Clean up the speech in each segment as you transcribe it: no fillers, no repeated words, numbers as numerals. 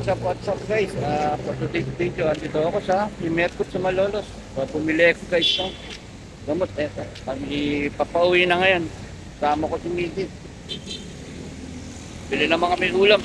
What's up guys? For today's video, andito ako sa Mercot sa Malolos. Pumili ako guys ng gamot. Kami papauwi na ngayon. Sama ko si Midi. Bili naman kami ulam.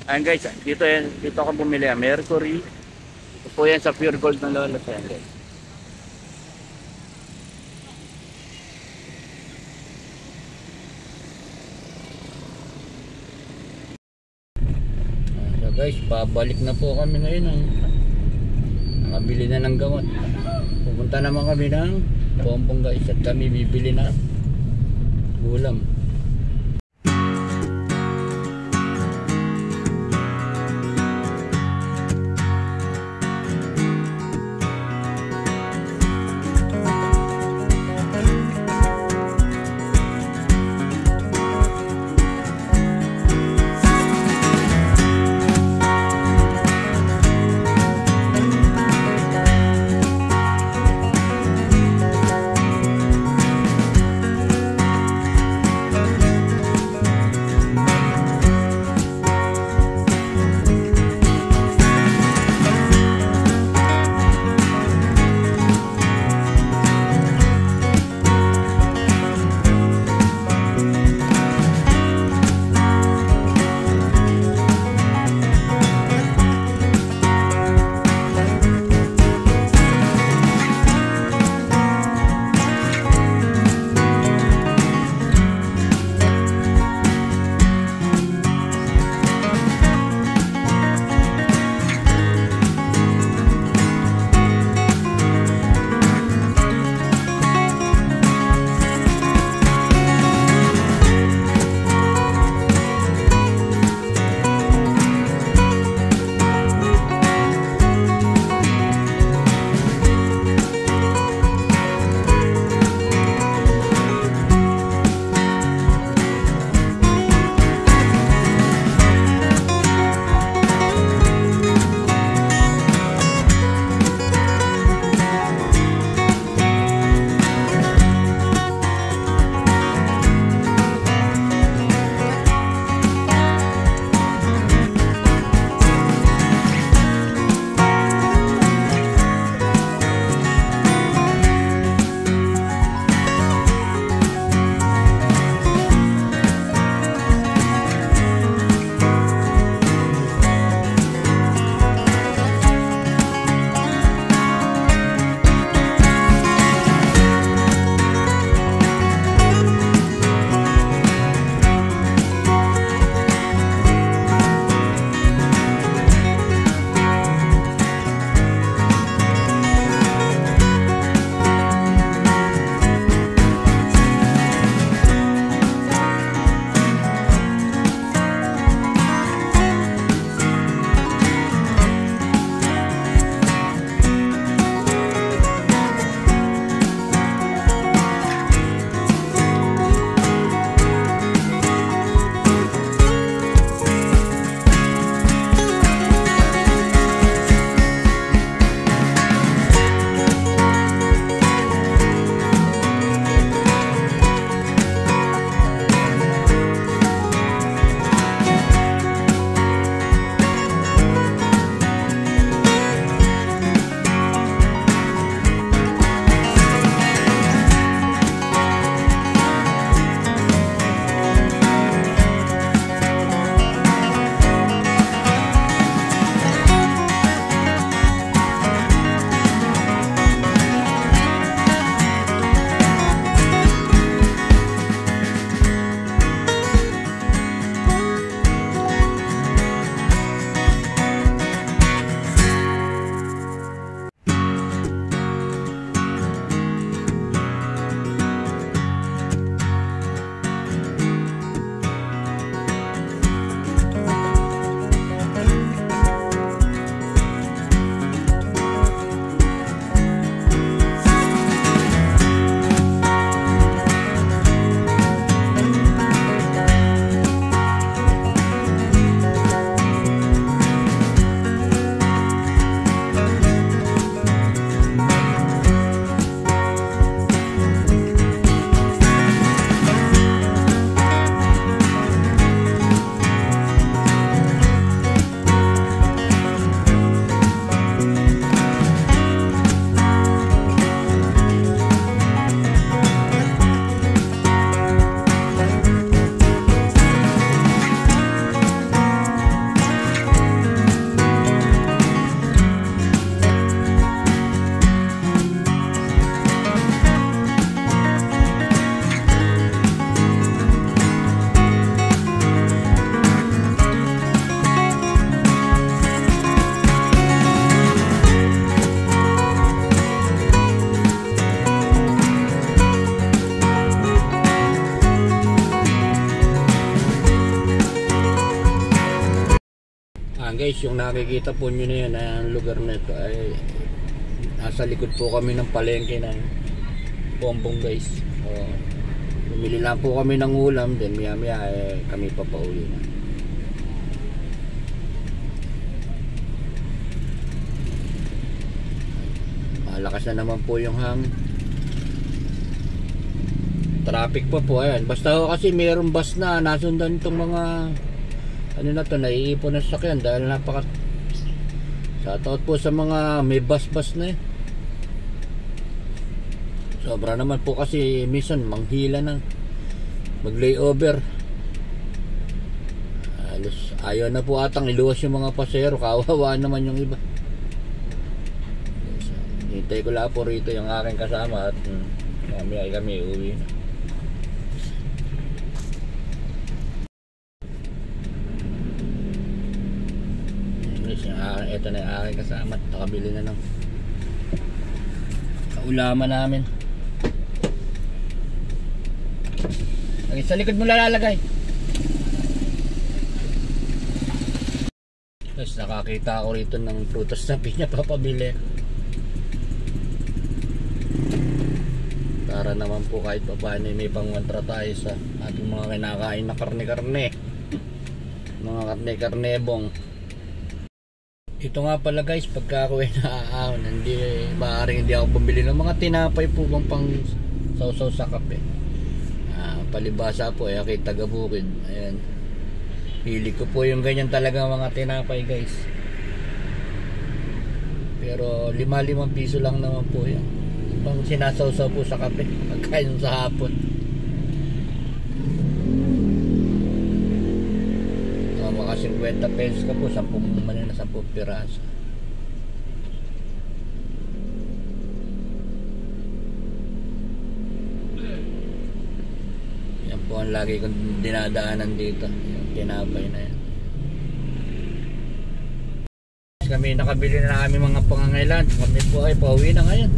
Ayan guys, dito ako bumili. Mercury. Ito po yan sa Pure Gold na Lolos. Ayan guys. So guys, babalik na po kami ngayon. Nakabili na ng gamot. Pupunta naman kami ng Pompong guys at kami bibili na ulam. Guys, yung nakikita po nyo na yan, ang lugar na ito ay nasa likod po kami ng palengke ng Pompong guys. Bumili lang po kami ng ulam, then maya maya kami papauwi na. Malakas na naman po yung hangin. Traffic pa po, ayan. Basta kasi mayroong bus na nasundan itong mga ano na to, naiipon na sakyan dahil shoutout po sa mga may bus na sobra naman po kasi minsan manghila na mag-layover. Ayaw na po atang iluwas yung mga pasero, kawawa naman yung iba. Hintay ko lang po rito yung aking kasama at mamaya kami uwi na. Ito na yung aking kasama at nakabili na ng kaulaman namin. Okay, sa likod mo lalagay. Tapos nakakita ako rito ng prutas na pinapapabili. Para naman po kahit pa paano may pangwantra tayo sa ating mga kinakain na karne-karne. Mga karne-karnebong. Ito nga pala guys, pagka ako ay naaahon, maaaring hindi ako bumili ng mga tinapay po bang pang sausaw sa kape. Palibasa po ay ako'y taga-bukid. Ayan, pili ko po yung ganyan talaga mga tinapay guys. Pero 5 piso lang naman po yan, pang sinasawsaw po sa kape pagkain sa hapon. Maka 50 pesos ka po, 10 man na 10 piraso. Yan po ang lagi kong dinadaanan dito, yung tinapay na yan. Kami nakabili na kami mga pangangailan. Kami po ay pauwi na ngayon.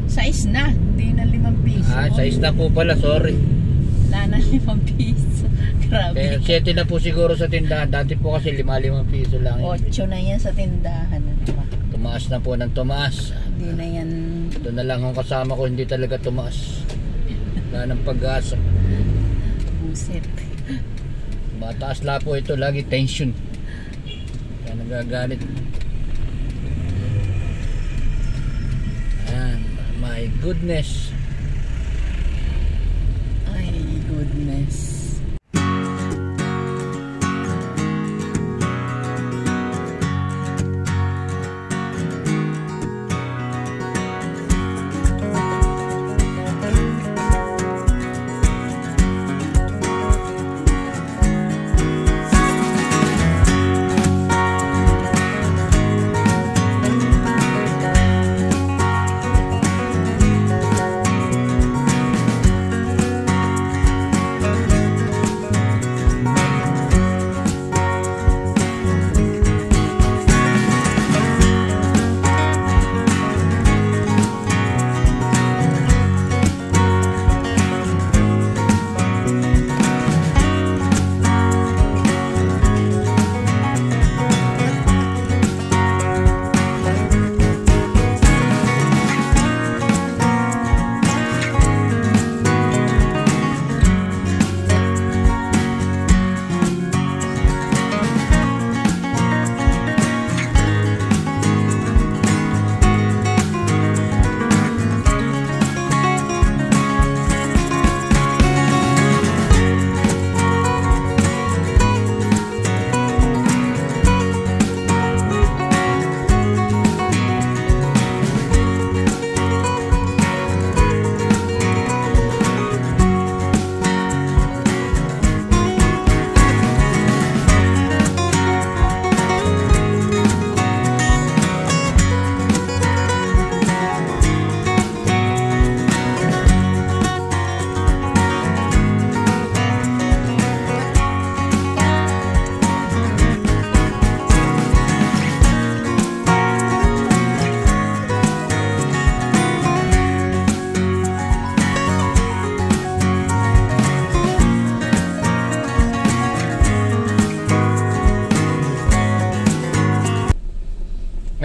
Size na, hindi na 5 piso. Size na po pala, sorry. Wala na 5 piso. Grabe. 7 na po siguro sa tindahan. Dati po kasi 5 piso lang. 8 na yan sa tindahan. Tumaas na po ng tumaas. Hindi na yan. Ito na lang ang kasama ko, hindi talaga tumaas. Wala ng pag-asa. Buset. Mataas la po ito, lagi tension. Kaya nagagalit. Ayan, my goodness. Ay, goodness.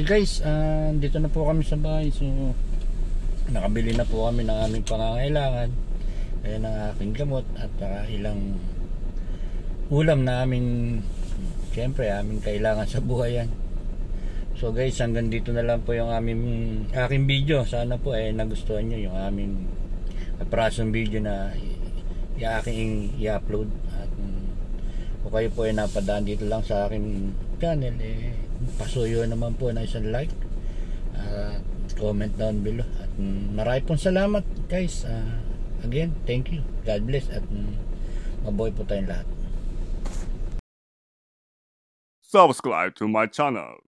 Okay guys, dito na po kami sa bahay. So nakabili na po kami ng aming pangangailangan. Ayan ang aking gamot at ilang ulam na aming, siyempre aming kailangan sa buhay yan. So guys, hanggang dito na lang po yung aking video. Sana po nagustuhan nyo yung aming prasong video na aking i-upload. At kung kayo po napadaan dito lang sa aking channel, pasuyo naman po na isang like, comment down below. At marami pong salamat guys. Again, thank you. God bless at mabuhay po tayong lahat. Subscribe to my channel.